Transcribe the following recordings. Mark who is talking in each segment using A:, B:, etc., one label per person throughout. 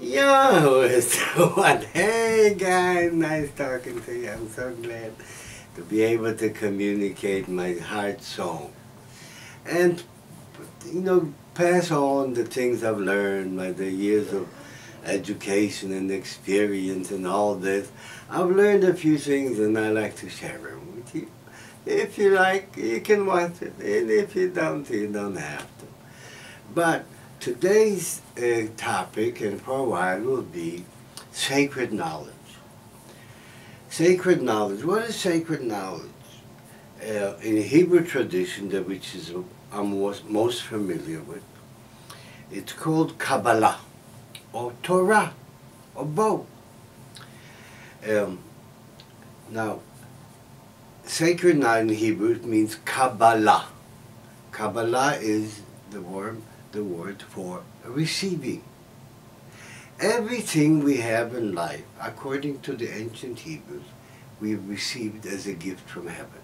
A: Yahoo is the one. Hey guys, nice talking to you. I'm so glad to be able to communicate my heart song. And, pass on the things I've learned by the years of education and experience and all this. I've learned a few things and I like to share them with you. If you like, you can watch it. And if you don't have to. But today's topic, and for a while, will be sacred knowledge. Sacred knowledge. What is sacred knowledge? In Hebrew tradition, which is I'm most familiar with, it's called Kabbalah, or Torah, or both. Now, sacred knowledge in Hebrew means Kabbalah. Kabbalah is the word for receiving. Everything we have in life, according to the ancient Hebrews, we received as a gift from heaven.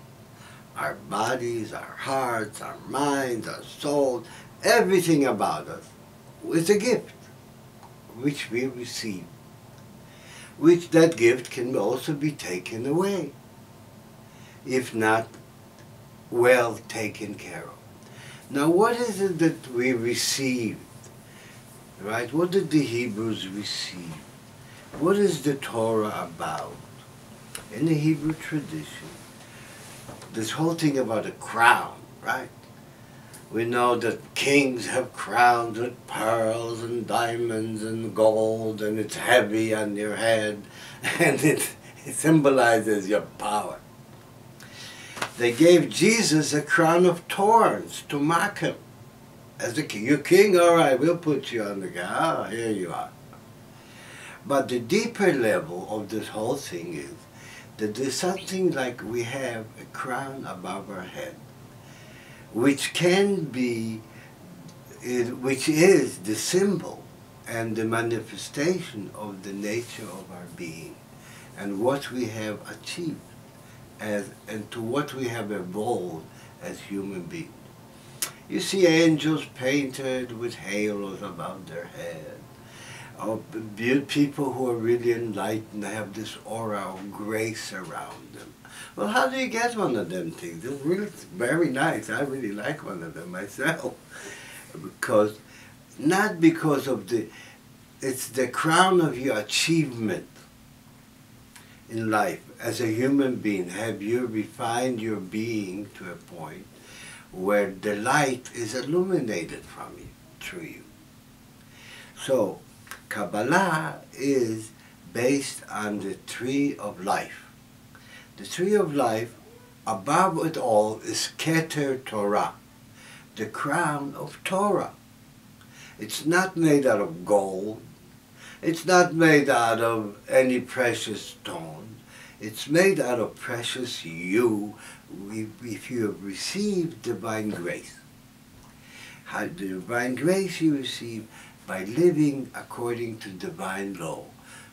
A: Our bodies, our hearts, our minds, our souls, everything about us is a gift which we receive. Which that gift can also be taken away if not well taken care of. Now, what is it that we received? Right? What did the Hebrews receive? What is the Torah about? In the Hebrew tradition, this whole thing about a crown, right? We know that kings have crowns with pearls and diamonds and gold, and it's heavy on your head, and it symbolizes your power. They gave Jesus a crown of thorns to mock him. As a king, you're king, all right, we'll put you on the guy. Ah, here you are. But the deeper level of this whole thing is that there's something like we have a crown above our head, which is the symbol and the manifestation of the nature of our being and what we have achieved and to what we have evolved as human beings. You see angels painted with halos above their head, or people who are really enlightened have this aura of grace around them. Well, how do you get one of them things? It's really very nice. I really like one of them myself. Not because of it's the crown of your achievement in life. As a human being, have you refined your being to a point where the light is illuminated from you, through you? So, Kabbalah is based on the tree of life. The tree of life, above it all, is Keter Torah, the crown of Torah. It's not made out of gold. It's not made out of any precious stone. It's made out of precious you if you have received divine grace. How the divine grace you receive by living according to divine law,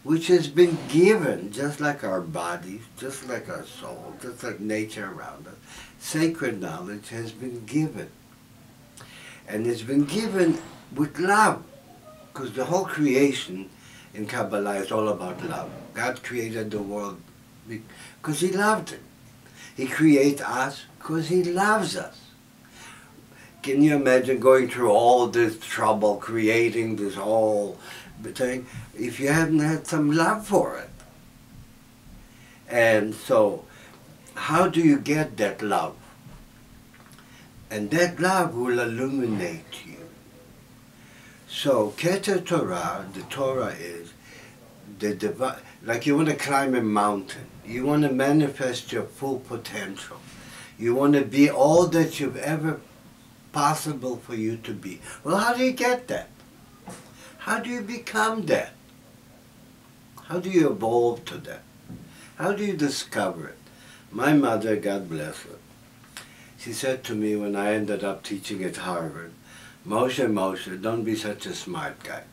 A: which has been given, just like our bodies, just like our soul, just like nature around us. Sacred knowledge has been given. And it's been given with love, because the whole creation in Kabbalah is all about love. God created the world because He loved it. He created us because He loves us. Can you imagine going through all this trouble, creating this whole thing, if you hadn't had some love for it? And so, how do you get that love? And that love will illuminate you. So, Keter Torah, the Torah is the divine, like you want to climb a mountain. You want to manifest your full potential. You want to be all that you've ever possible for you to be. Well, how do you get that? How do you become that? How do you evolve to that? How do you discover it? My mother, God bless her, she said to me when I ended up teaching at Harvard, Moshe, don't be such a smart guy.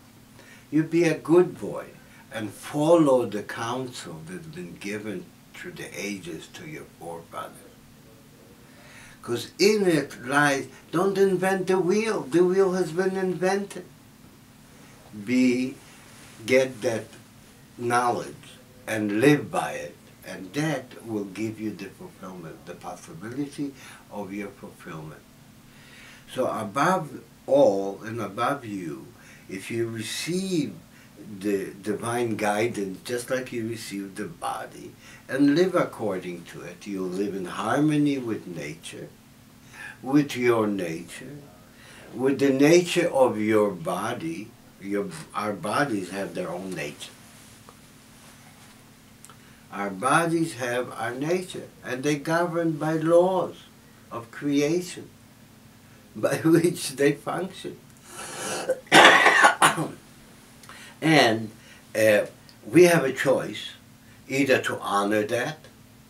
A: You be a good boy and follow the counsel that's been given through the ages to your forefathers. Because in it lies, don't invent the wheel. The wheel has been invented. Be get that knowledge and live by it, and that will give you the fulfillment, the possibility of your fulfillment. So above all and above you, if you receive the divine guidance just like you receive the body and live according to it, you'll live in harmony with nature, with your nature, with the nature of your body. Our bodies have their own nature. Our bodies have our nature, and they're governed by laws of creation by which they function. And we have a choice either to honor that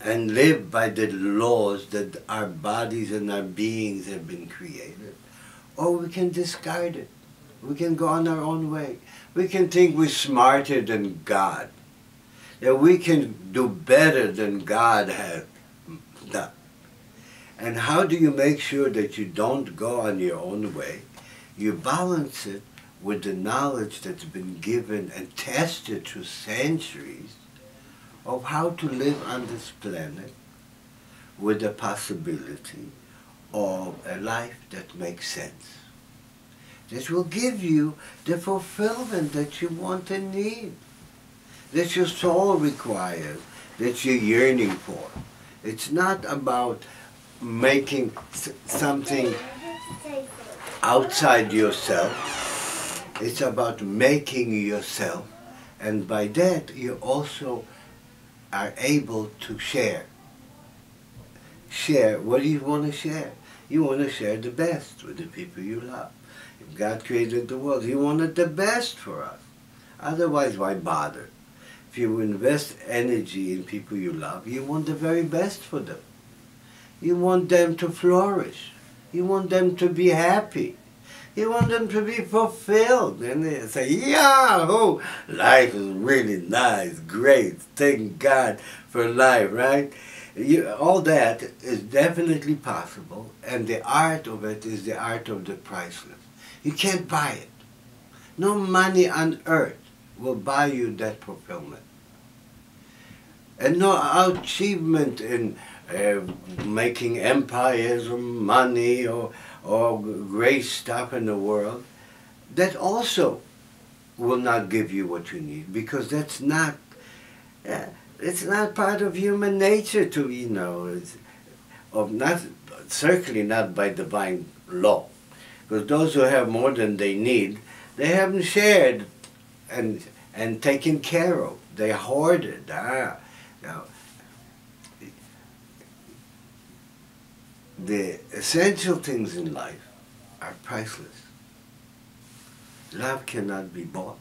A: and live by the laws that our bodies and our beings have been created, or we can discard it. We can go on our own way. We can think we're smarter than God, that we can do better than God has done. And how do you make sure that you don't go on your own way? You balance it with the knowledge that's been given and tested through centuries of how to live on this planet with the possibility of a life that makes sense. That will give you the fulfillment that you want and need, that your soul requires, that you're yearning for. It's not about making something outside yourself. It's about making yourself, and by that you also are able to share. Share. What do you want to share? You want to share the best with the people you love. If God created the world, He wanted the best for us. Otherwise, why bother? If you invest energy in people you love, you want the very best for them. You want them to flourish. You want them to be happy. You want them to be fulfilled. And they say, Yahoo! Life is really nice, great, thank God for life, right? All that is definitely possible, and the art of it is the art of the priceless. You can't buy it. No money on earth will buy you that fulfillment. And no achievement in making empires or money or great stuff in the world, that also will not give you what you need, because that's not, it's not part of human nature to, certainly not by divine law. Because those who have more than they need, they haven't shared and taken care of. They hoarded. Now, the essential things in life are priceless. Love cannot be bought.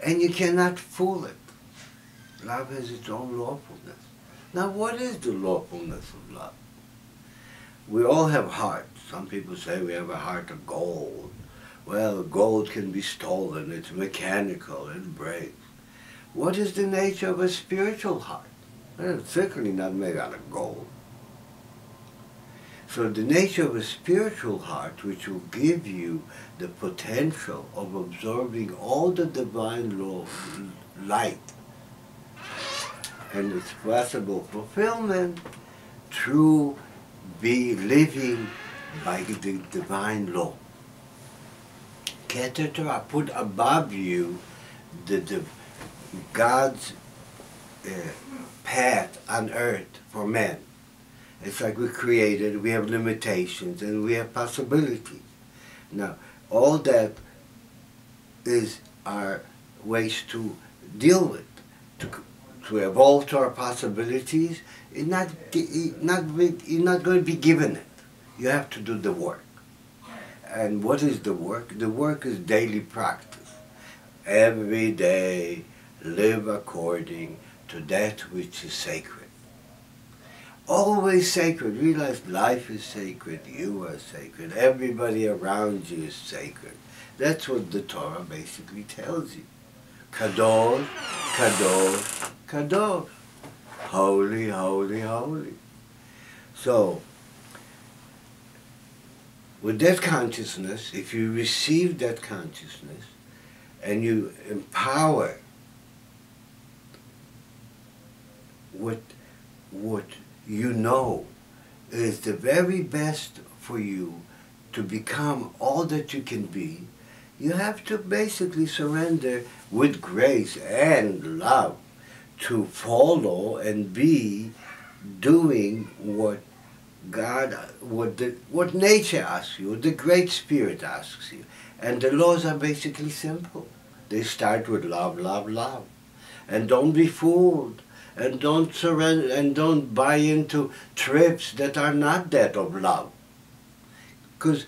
A: And you cannot fool it. Love has its own lawfulness. Now, what is the lawfulness of love? We all have hearts. Some people say we have a heart of gold. Well, gold can be stolen. It's mechanical. It breaks. What is the nature of a spiritual heart? Well, it's certainly not made out of gold. So the nature of a spiritual heart, which will give you the potential of absorbing all the divine law, light, and its possible fulfillment through living by the divine law. Keter Torah, put above you God's path on earth for man. It's like we're created, we have limitations, and we have possibilities. Now, all that is our ways to deal with, to evolve to our possibilities. You're not going to be given it. You have to do the work. And what is the work? The work is daily practice. Every day, live according to that which is sacred. Always sacred. Realize life is sacred, you are sacred, everybody around you is sacred. That's what the Torah basically tells you. Kadosh, Kadosh, Kadosh. Holy, holy, holy. So, with that consciousness, if you receive that consciousness, and you empower what you know is the very best for you to become all that you can be, you have to basically surrender with grace and love to follow and be doing what God, what nature asks you, the Great Spirit asks you. And the laws are basically simple. They start with love, love, love. And don't be fooled. And don't surrender, and don't buy into trips that are not that of love. Because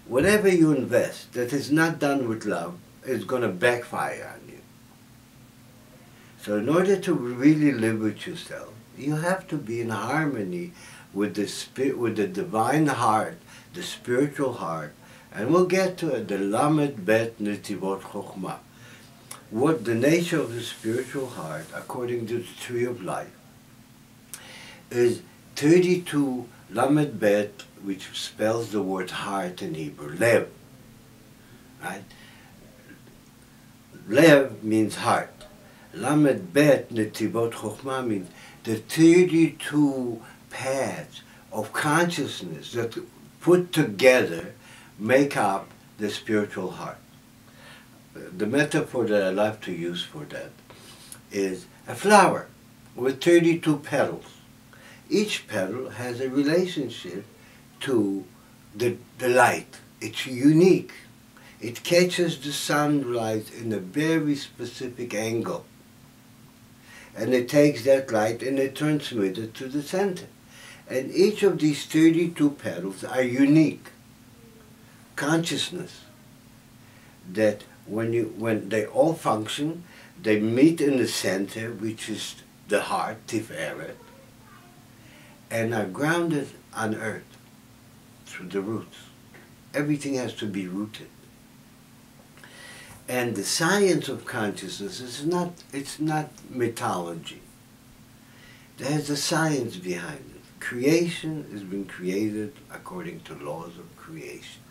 A: whatever you invest that is not done with love is going to backfire on you. So in order to really live with yourself, you have to be in harmony with the spirit, with the divine heart, the spiritual heart, and we'll get to it, the Lamed Bet Netivot Chokhmah. What the nature of the spiritual heart, according to the tree of life, is 32 Lamed Bet, which spells the word heart in Hebrew, Lev. Right? Lev means heart. Lamed Bet Netivot Chokhmah means the 32 paths of consciousness that put together make up the spiritual heart. The metaphor that I love to use for that is a flower with 32 petals. Each petal has a relationship to the light. It's unique. It catches the sunlight in a very specific angle. And it takes that light and it transmits it to the center. And each of these 32 petals are unique consciousness that when they all function, they meet in the center, which is the heart, Tiferet, and are grounded on earth through the roots. Everything has to be rooted. And the science of consciousness is it's not mythology. There's a science behind it. Creation has been created according to laws of creation.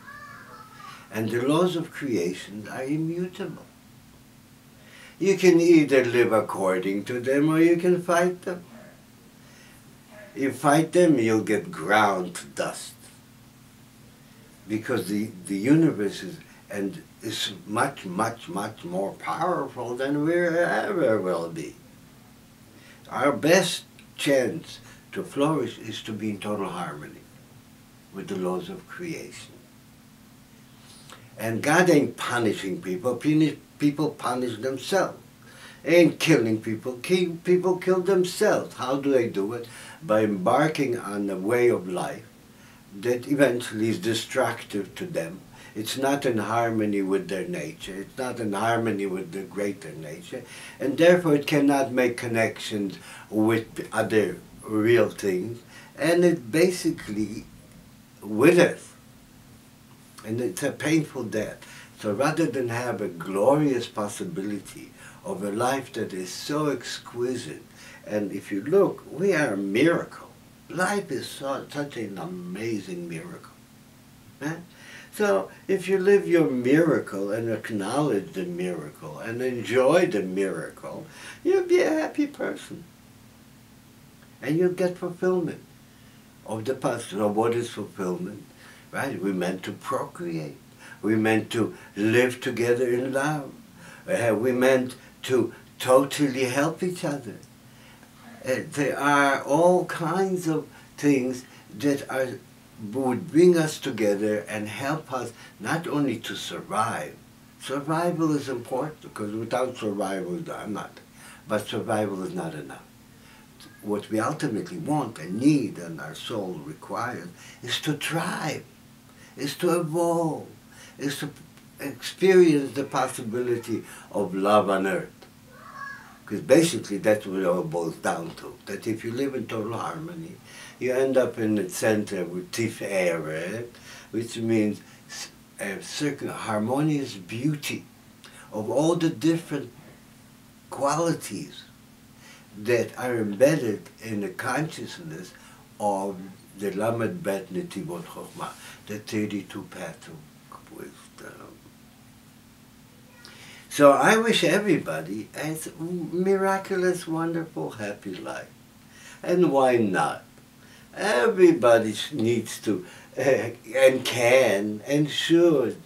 A: And the laws of creation are immutable. You can either live according to them or you can fight them. You fight them, you'll get ground to dust. Because the universe is much, much, much more powerful than we ever will be. Our best chance to flourish is to be in total harmony with the laws of creation. And God ain't punishing people. People punish themselves. Ain't killing people. People kill themselves. How do they do it? By embarking on a way of life that eventually is destructive to them. It's not in harmony with their nature. It's not in harmony with the greater nature. And therefore it cannot make connections with other real things. And it basically withers. And it's a painful death. So rather than have a glorious possibility of a life that is so exquisite, and if you look, we are a miracle. Life is such an amazing miracle. Eh? So if you live your miracle and acknowledge the miracle and enjoy the miracle, you'll be a happy person. And you'll get fulfillment of the past. So what is fulfillment? Right? We're meant to procreate. We're meant to live together in love. We're meant to totally help each other. There are all kinds of things that would bring us together and help us not only to survive. Survival is important because without survival we are nothing. But survival is not enough. What we ultimately want and need and our soul requires is to thrive, is to evolve, is to experience the possibility of love on earth. Because basically that's what it all boils down to. That if you live in total harmony, you end up in the center with Tiferet, which means a certain harmonious beauty of all the different qualities that are embedded in the consciousness of the Lamed Bet Netivot Chokhmah, the 32 paths of wisdom. So I wish everybody has a miraculous, wonderful, happy life. And why not? Everybody needs to and can and should.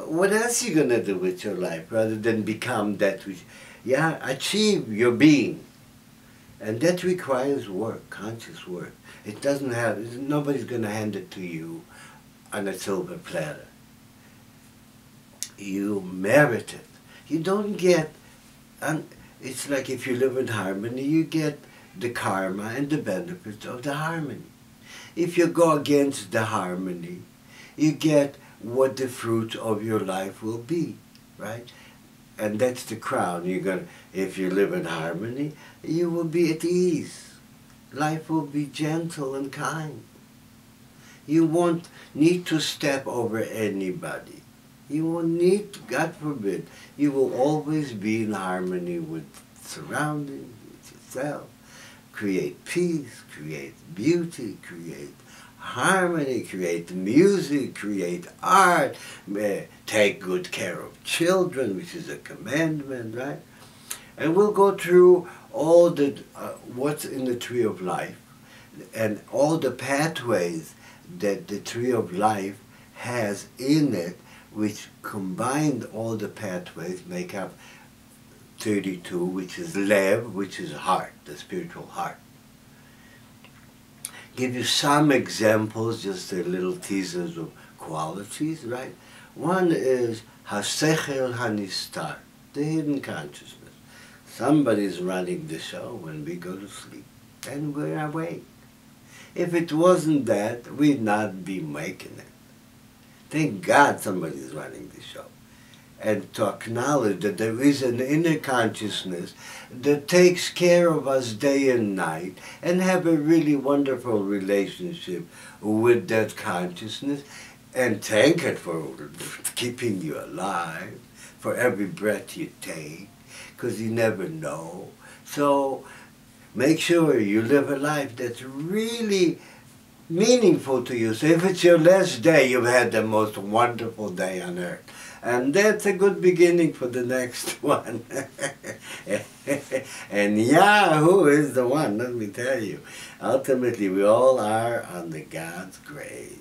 A: What else are you going to do with your life rather than become that which, achieve your being. And that requires work, conscious work. It doesn't have, nobody's going to hand it to you on a silver platter. You merit it. You don't get, it's like if you live in harmony, you get the karma and the benefits of the harmony. If you go against the harmony, you get what the fruit of your life will be, right? And that's the crown. You're gonna, if you live in harmony, you will be at ease. Life will be gentle and kind. You won't need to step over anybody. You won't need to, God forbid, you will always be in harmony with surroundings, with yourself. Create peace, create beauty, create harmony, create music, create art, take good care of children, which is a commandment, right? And we'll go through all the, what's in the tree of life, and all the pathways that the tree of life has in it, which combined all the pathways make up 32, which is Lev, which is heart, the spiritual heart. Give you some examples, just a little teasers of qualities, right? One is Hasechel Hanistar, the hidden consciousness. Somebody's running the show when we go to sleep, and we're awake. If it wasn't that, we'd not be making it. Thank God somebody's running the show. And to acknowledge that there is an inner consciousness that takes care of us day and night, and have a really wonderful relationship with that consciousness, and thank it for keeping you alive, for every breath you take, because you never know. So make sure you live a life that's really meaningful to you. So if it's your last day, you've had the most wonderful day on earth. And that's a good beginning for the next one. And Yahoo is the one, let me tell you. Ultimately, we all are under God's grace.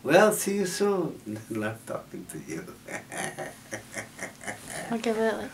A: Well, see you soon. Love talking to you.
B: I'll give it like